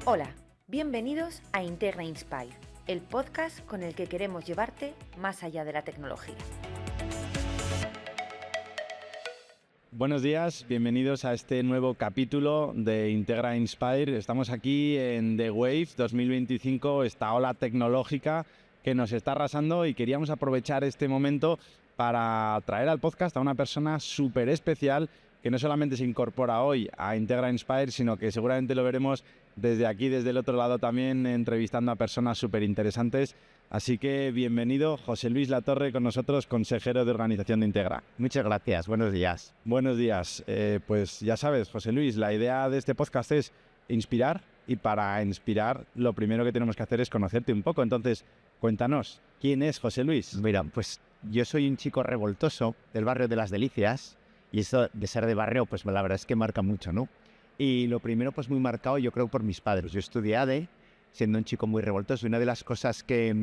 Hola, bienvenidos a Integra Inspire, el podcast con el que queremos llevarte más allá de la tecnología. Buenos días, bienvenidos a este nuevo capítulo de Integra Inspire. Estamos aquí en The Wave 2025, esta ola tecnológica que nos está arrasando, y queríamos aprovechar este momento para traer al podcast a una persona súper especial que no solamente se incorpora hoy a Integra Inspire, sino que seguramente lo veremos desde aquí, desde el otro lado también, entrevistando a personas súper interesantes. Así que bienvenido, José Luis Latorre, con nosotros, consejero de organización de Integra. Muchas gracias, buenos días. Buenos días. Pues ya sabes, José Luis, la idea de este podcast es inspirar, y para inspirar lo primero que tenemos que hacer es conocerte un poco. Entonces, cuéntanos, ¿quién es José Luis? Mira, pues yo soy un chico revoltoso del barrio de Las Delicias, y eso de ser de barrio, pues la verdad es que marca mucho, ¿no? Y lo primero, pues muy marcado, yo creo, por mis padres. Yo estudié ADE, siendo un chico muy revoltoso, y una de las cosas que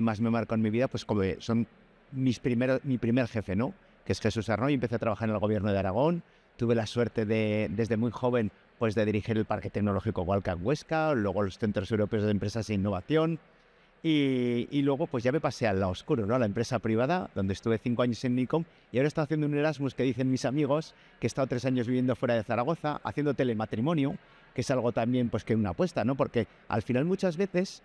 más me marcó en mi vida, pues como son mi primer jefe, ¿no? Que es Jesús Arnoy. Empecé a trabajar en el gobierno de Aragón, tuve la suerte de, desde muy joven, pues de dirigir el Parque Tecnológico Walcan Huesca, luego los Centros Europeos de Empresas e Innovación, y luego pues ya me pasé al lado oscuro, ¿no? A la empresa privada, donde estuve 5 años en Nikon, y ahora estoy haciendo un Erasmus que dicen mis amigos, que he estado 3 años viviendo fuera de Zaragoza, haciendo telematrimonio, que es algo también pues que una apuesta, ¿no? Porque al final muchas veces,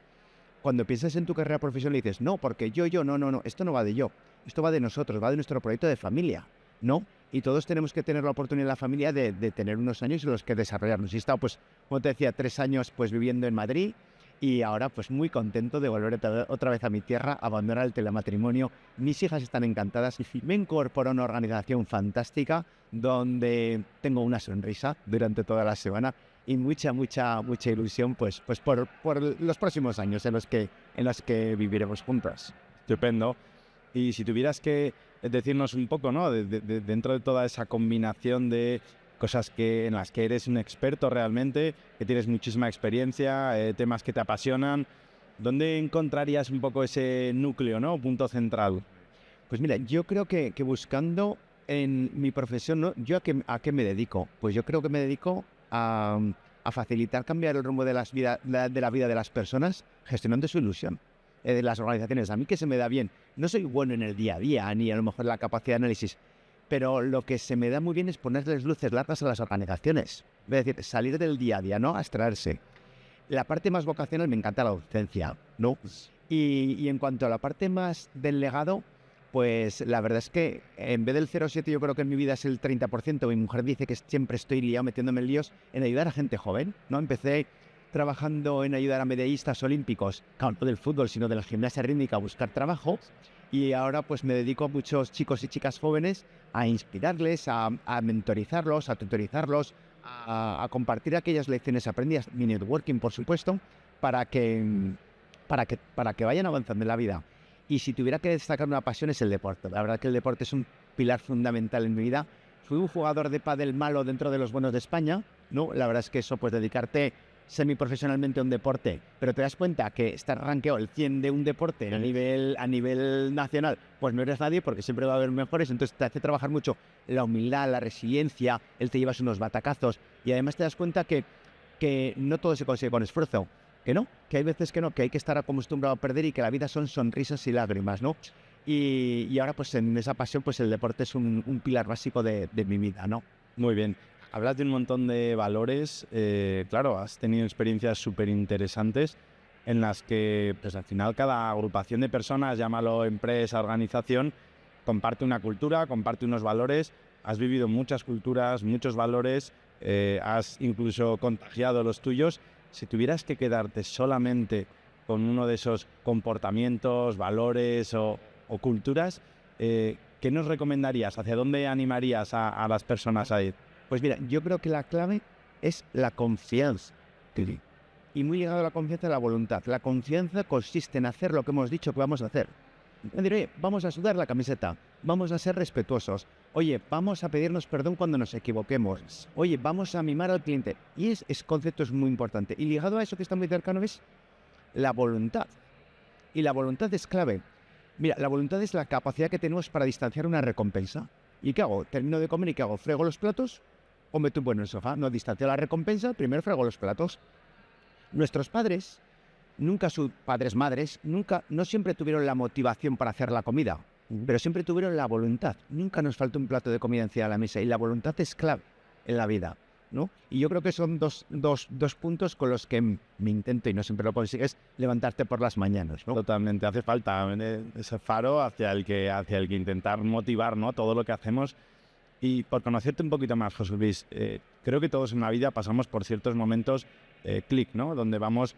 cuando piensas en tu carrera profesional, dices, no, porque no, esto no va de yo, esto va de nosotros, va de nuestro proyecto de familia, ¿no? Y todos tenemos que tener la oportunidad en la familia de tener unos años en los que desarrollarnos. Y he estado, pues, como te decía, 3 años pues viviendo en Madrid, y ahora pues muy contento de volver otra vez a mi tierra, abandonar el telematrimonio. Mis hijas están encantadas, y me incorporo a una organización fantástica donde tengo una sonrisa durante toda la semana y mucha ilusión pues por los próximos años en los que viviremos juntos. Estupendo. Y si tuvieras que decirnos un poco, ¿no? Dentro de toda esa combinación de cosas en las que eres un experto realmente, que tienes muchísima experiencia, temas que te apasionan, ¿dónde encontrarías un poco ese núcleo, ¿no? Punto central. Pues mira, yo creo que buscando en mi profesión, ¿no? ¿Yo a qué me dedico? Pues yo creo que me dedico a facilitar cambiar el rumbo de la vida de las personas, gestionando su ilusión. De las organizaciones. A mí, que se me da bien, no soy bueno en el día a día, ni a lo mejor la capacidad de análisis, pero lo que se me da muy bien es ponerles luces largas a las organizaciones. Es decir, salir del día a día, ¿no? Abstraerse. La parte más vocacional me encanta la docencia, ¿no? Y en cuanto a la parte más del legado, pues la verdad es que en vez del 0,7 yo creo que en mi vida es el 30%. Mi mujer dice que siempre estoy liado, metiéndome en líos, en ayudar a gente joven, ¿no? Empecé trabajando en ayudar a medallistas olímpicos, claro, no del fútbol, sino de la gimnasia rítmica, a buscar trabajo. Y ahora pues me dedico a muchos chicos y chicas jóvenes a inspirarles, a mentorizarlos, a tutorizarlos, a compartir aquellas lecciones aprendidas, mi networking, por supuesto, para que vayan avanzando en la vida. Y si tuviera que destacar una pasión, es el deporte. La verdad que el deporte es un pilar fundamental en mi vida. Fui un jugador de pádel malo dentro de los buenos de España, ¿no? La verdad es que eso, pues dedicarte semiprofesionalmente a un deporte, pero te das cuenta que estar rankeado el 100 de un deporte a nivel nacional, pues no eres nadie, porque siempre va a haber mejores. Entonces te hace trabajar mucho la humildad, la resiliencia, te llevas unos batacazos, y además te das cuenta que no todo se consigue con esfuerzo, que hay veces que no, que hay que estar acostumbrado a perder, y que la vida son sonrisas y lágrimas, ¿no? Y ahora pues en esa pasión, pues el deporte es un pilar básico de mi vida, ¿no? Muy bien. Hablas de un montón de valores, claro, has tenido experiencias súper interesantes en las que, pues al final, cada agrupación de personas, llámalo empresa, organización, comparte una cultura, comparte unos valores. Has vivido muchas culturas, muchos valores, has incluso contagiado los tuyos. Si tuvieras que quedarte solamente con uno de esos comportamientos, valores o culturas, ¿qué nos recomendarías? ¿Hacia dónde animarías a las personas a ir? Pues mira, yo creo que la clave es la confianza. Y muy ligado a la confianza, la voluntad. La confianza consiste en hacer lo que hemos dicho que vamos a hacer. Es decir, oye, vamos a sudar la camiseta, vamos a ser respetuosos, oye, vamos a pedirnos perdón cuando nos equivoquemos, oye, vamos a mimar al cliente. Y ese concepto es muy importante. Y ligado a eso que está muy cercano es la voluntad. Y la voluntad es clave. Mira, la voluntad es la capacidad que tenemos para distanciar una recompensa. ¿Y qué hago? Termino de comer, ¿y qué hago? ¿Frego los platos? O me tumbo en el sofá. No, distancio la recompensa, primero frego los platos. Nuestros padres, nunca sus padres, madres, no siempre tuvieron la motivación para hacer la comida, pero siempre tuvieron la voluntad. Nunca nos faltó un plato de comida encima de la mesa y la voluntad es clave en la vida, ¿no? Y yo creo que son dos puntos con los que me intento, y no siempre lo consigues, levantarte por las mañanas, ¿no? Totalmente, hace falta ese faro hacia el que intentar motivar, ¿no?, todo lo que hacemos. Y por conocerte un poquito más, José Luis, creo que todos en la vida pasamos por ciertos momentos clic, ¿no?, donde vamos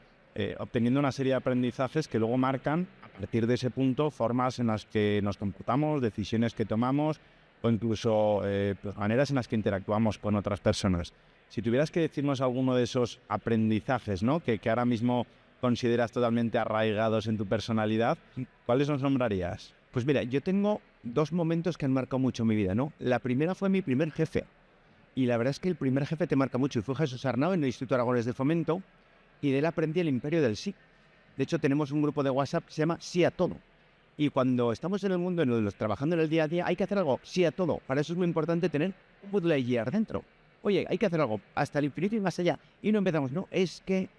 obteniendo una serie de aprendizajes que luego marcan, a partir de ese punto, formas en las que nos comportamos, decisiones que tomamos, o incluso pues, maneras en las que interactuamos con otras personas. Si tuvieras que decirnos alguno de esos aprendizajes, ¿no?, que ahora mismo consideras totalmente arraigados en tu personalidad, ¿cuáles nos nombrarías? Pues mira, yo tengo 2 momentos que han marcado mucho mi vida, ¿no? La primera fue mi primer jefe. Y la verdad es que el primer jefe te marca mucho. Y fue Jesús Arnau en el Instituto Aragonés de Fomento, y de él aprendí el imperio del sí. De hecho, tenemos un grupo de WhatsApp que se llama Sí a Todo. Y cuando estamos en el mundo, trabajando en el día a día, hay que hacer algo, sí a todo. Para eso es muy importante tener un Buzz Lightyear dentro. Oye, hay que hacer algo hasta el infinito y más allá. Y no empezamos, no, es que.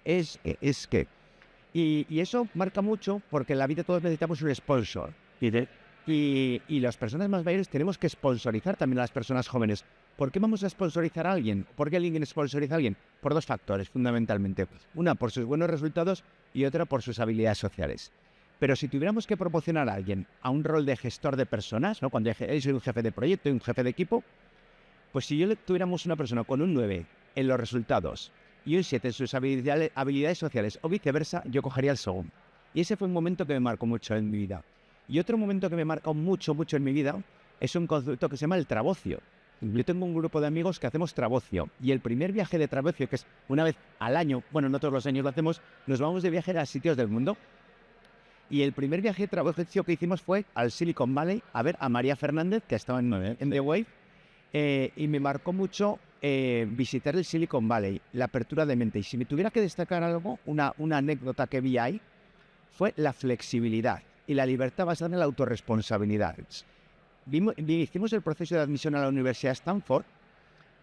Y eso marca mucho porque en la vida todos necesitamos un sponsor. Y las personas más mayores tenemos que sponsorizar también a las personas jóvenes. ¿Por qué vamos a sponsorizar a alguien? ¿Por qué alguien sponsoriza a alguien? Por 2 factores, fundamentalmente. Una, por sus buenos resultados, y otra, por sus habilidades sociales. Pero si tuviéramos que proporcionar a alguien a un rol de gestor de personas, ¿no?, cuando soy un jefe de proyecto y un jefe de equipo, pues si tuviéramos una persona con un 9 en los resultados y un 7 en sus habilidades sociales o viceversa, yo cogería el segundo. Y ese fue un momento que me marcó mucho en mi vida. Y otro momento que me marcó mucho en mi vida es un concepto que se llama el trabocio. Yo tengo un grupo de amigos que hacemos trabocio, y el primer viaje de trabocio, que es una vez al año, bueno, no todos los años lo hacemos, nos vamos de viaje a sitios del mundo. Y el primer viaje de trabocio que hicimos fue al Silicon Valley a ver a María Fernández, que estaba en The Wave, y me marcó mucho visitar el Silicon Valley, la apertura de mente. Y si me tuviera que destacar algo, una anécdota que vi ahí, fue la flexibilidad y la libertad basada en la autorresponsabilidad. Hicimos el proceso de admisión a la Universidad de Stanford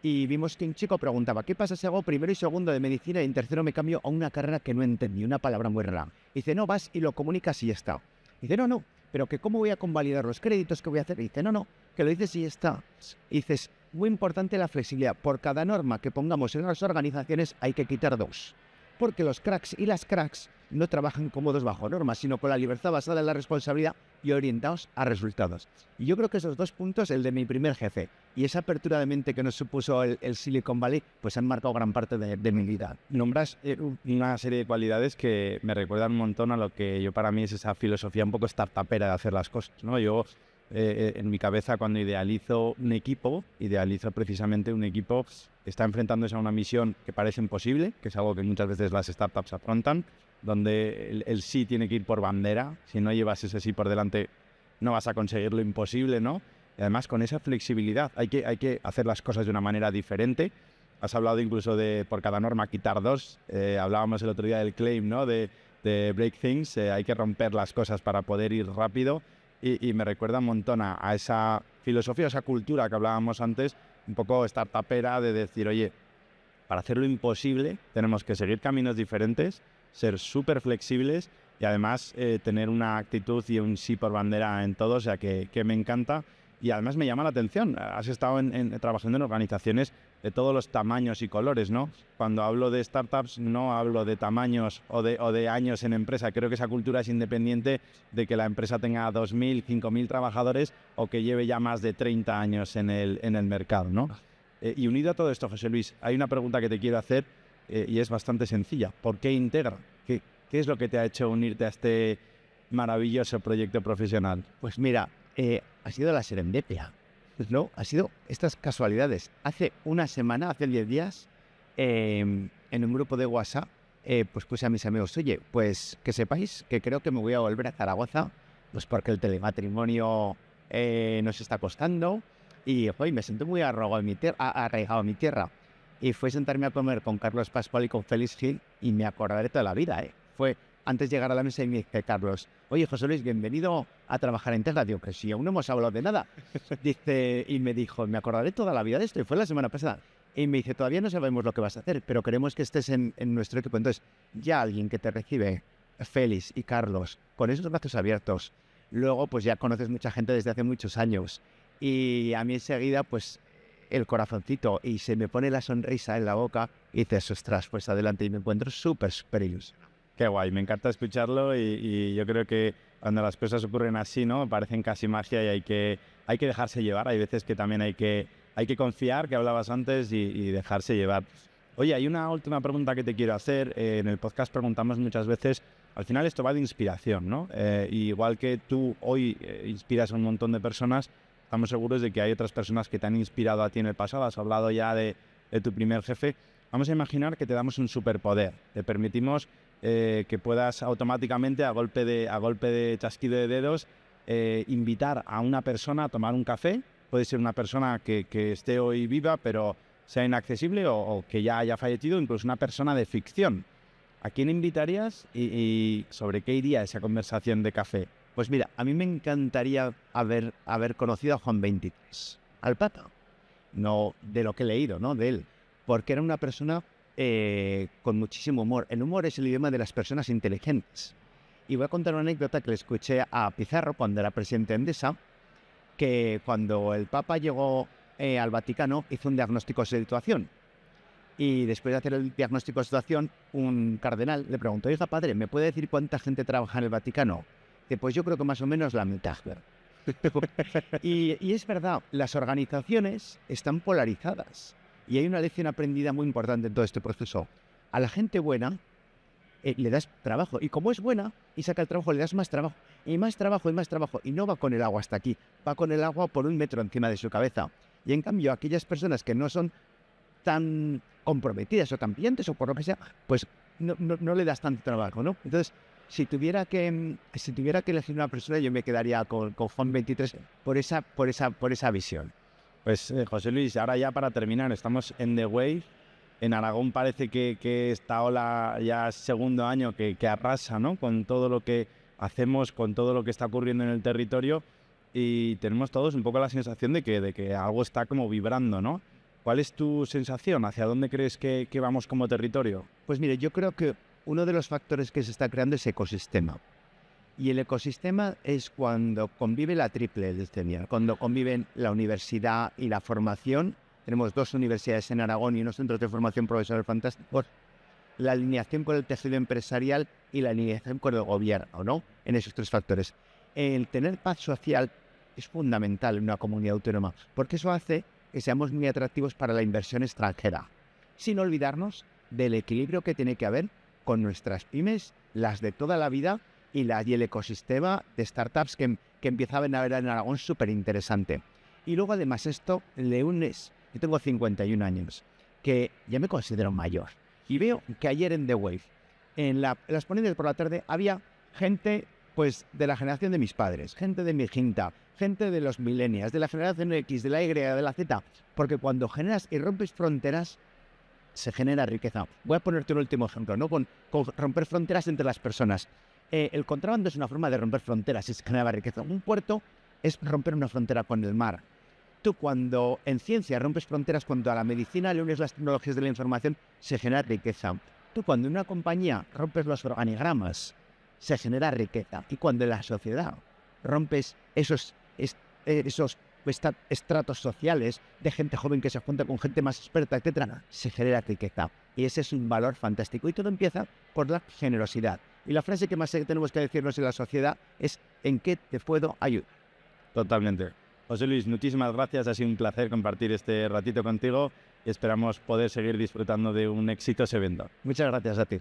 y vimos que un chico preguntaba, ¿qué pasa si hago primero y segundo de medicina y en tercero me cambio a una carrera que no entendí, una palabra muy rara? Dice, no, vas y lo comunicas y ya está. Dice, no, pero que ¿cómo voy a convalidar los créditos que voy a hacer? Dice, no, que lo dices y ya está. Y dices, muy importante la flexibilidad. Por cada norma que pongamos en las organizaciones hay que quitar 2. Porque los cracks y las cracks no trabajan cómodos bajo normas, sino con la libertad basada en la responsabilidad y orientados a resultados. Y yo creo que esos 2 puntos, el de mi primer jefe y esa apertura de mente que nos supuso el Silicon Valley, pues han marcado gran parte de mi vida. Nombras una serie de cualidades que me recuerdan un montón a lo que yo para mí es esa filosofía un poco startupera de hacer las cosas, ¿no? Yo en mi cabeza, cuando idealizo un equipo, idealizo precisamente un equipo que está enfrentándose a una misión que parece imposible, que es algo que muchas veces las startups afrontan, donde el sí tiene que ir por bandera. Si no llevas ese sí por delante, no vas a conseguir lo imposible, ¿no? Y además, con esa flexibilidad, hay que hacer las cosas de una manera diferente. Has hablado incluso de, por cada norma, quitar 2. Hablábamos el otro día del claim, ¿no?, de break things. Hay que romper las cosas para poder ir rápido. Y me recuerda un montón a esa filosofía, a esa cultura que hablábamos antes, un poco startupera, de decir, oye, para hacer lo imposible tenemos que seguir caminos diferentes, ser súper flexibles y además tener una actitud y un sí por bandera en todo, o sea que me encanta. Y además me llama la atención, has estado trabajando en organizaciones de todos los tamaños y colores, ¿no? Cuando hablo de startups no hablo de tamaños o de años en empresa. Creo que esa cultura es independiente de que la empresa tenga 2.000, 5.000 trabajadores o que lleve ya más de 30 años en el mercado, ¿no? Y unido a todo esto, José Luis, hay una pregunta que te quiero hacer y es bastante sencilla. ¿Por qué Integra? ¿Qué es lo que te ha hecho unirte a este maravilloso proyecto profesional? Pues mira, ha sido la serendipia, ¿no? Ha sido estas casualidades. Hace una semana, hace 10 días, en un grupo de WhatsApp, pues puse a mis amigos, oye, pues que sepáis que creo que me voy a volver a Zaragoza, pues porque el telematrimonio nos está costando y hoy me siento muy arraigado a mi tierra. Y fue sentarme a comer con Carlos Pascual y con Félix Gil y me acordaré toda la vida, Fue antes de llegar a la mesa y me dice Carlos, oye, José Luis, bienvenido a trabajar en Integra. Digo, que si aún no hemos hablado de nada. Dice, y me dijo, me acordaré toda la vida de esto. Y fue la semana pasada. Y me dice, todavía no sabemos lo que vas a hacer, pero queremos que estés en nuestro equipo. Entonces, ya alguien que te recibe, Félix y Carlos, con esos brazos abiertos, luego pues ya conoces mucha gente desde hace muchos años. Y a mí enseguida, pues, el corazoncito y se me pone la sonrisa en la boca y dices, ostras, pues adelante, y me encuentro súper ilusionado. Qué guay, me encanta escucharlo y yo creo que cuando las cosas ocurren así, ¿no? Parecen casi magia y hay que dejarse llevar. Hay veces que también hay que confiar, que hablabas antes, y dejarse llevar. Oye, hay una última pregunta que te quiero hacer. En el podcast preguntamos muchas veces, al final esto va de inspiración, ¿no? Igual que tú hoy inspiras a un montón de personas, estamos seguros de que hay otras personas que te han inspirado a ti en el pasado. Has hablado ya de tu primer jefe. Vamos a imaginar que te damos un superpoder. Te permitimos que puedas automáticamente, a golpe de chasquido de dedos, invitar a una persona a tomar un café. Puede ser una persona que esté hoy viva, pero sea inaccesible o que ya haya fallecido, incluso una persona de ficción. ¿A quién invitarías y sobre qué iría esa conversación de café? Pues mira, a mí me encantaría haber conocido a Juan XXIII, al Papa. No de lo que he leído, ¿no? De él. Porque era una persona con muchísimo humor. El humor es el idioma de las personas inteligentes. Y voy a contar una anécdota que le escuché a Pizarro cuando era presidente de Endesa, que cuando el Papa llegó al Vaticano hizo un diagnóstico de situación. Y después de hacer el diagnóstico de situación, un cardenal le preguntó, oiga, padre, ¿me puede decir cuánta gente trabaja en el Vaticano? Dice, pues yo creo que más o menos la mitad. Y es verdad, las organizaciones están polarizadas. Y hay una lección aprendida muy importante en todo este proceso. A la gente buena le das trabajo. Y como es buena y saca el trabajo, le das más trabajo. Y más trabajo y más trabajo. Y no va con el agua hasta aquí. Va con el agua por 1 metro encima de su cabeza. Y en cambio, aquellas personas que no son tan comprometidas o tan brillantes o por lo que sea, pues no le das tanto trabajo, ¿no? Entonces, si tuviera que elegir una persona, yo me quedaría con Juan XXIII por esa visión. Pues José Luis, ahora ya para terminar, estamos en The Wave. En Aragón parece que esta ola ya es segundo año que arrasa, ¿no? Con todo lo que hacemos, con todo lo que está ocurriendo en el territorio, y tenemos todos un poco la sensación de que algo está como vibrando, ¿no? ¿Cuál es tu sensación? ¿Hacia dónde crees que vamos como territorio? Pues mire, yo creo que uno de los factores que se está creando es ecosistema. Y el ecosistema es cuando convive la triple leucemia, cuando conviven la universidad y la formación. Tenemos 2 universidades en Aragón y unos centros de formación profesional fantásticos. La alineación con el tejido empresarial y la alineación con el gobierno, ¿no? En esos 3 factores. El tener paz social es fundamental en una comunidad autónoma, porque eso hace que seamos muy atractivos para la inversión extranjera, sin olvidarnos del equilibrio que tiene que haber con nuestras pymes, las de toda la vida, y el ecosistema de startups que empieza a haber en Aragón súper interesante. Y luego además esto le unes, yo tengo 51 años, que ya me considero mayor, y veo que ayer en The Wave, en las ponencias por la tarde, había gente pues de la generación de mis padres, gente de mi quinta, gente de los millennials, de la generación X, de la Y, de la Z, porque cuando generas y rompes fronteras, se genera riqueza. Voy a ponerte un último ejemplo, ¿no? Con romper fronteras entre las personas. El contrabando es una forma de romper fronteras y se genera riqueza. Un puerto es romper una frontera con el mar. Tú cuando en ciencia rompes fronteras, cuando a la medicina le unes las tecnologías de la información, se genera riqueza. Tú cuando en una compañía rompes los organigramas, se genera riqueza. Y cuando en la sociedad rompes esos estratos sociales de gente joven que se junta con gente más experta, etcétera, se genera riqueza. Y ese es un valor fantástico. Y todo empieza por la generosidad. Y la frase que más tenemos que decirnos en la sociedad es ¿en qué te puedo ayudar? Totalmente. José Luis, muchísimas gracias. Ha sido un placer compartir este ratito contigo y esperamos poder seguir disfrutando de un exitoso evento. Muchas gracias a ti.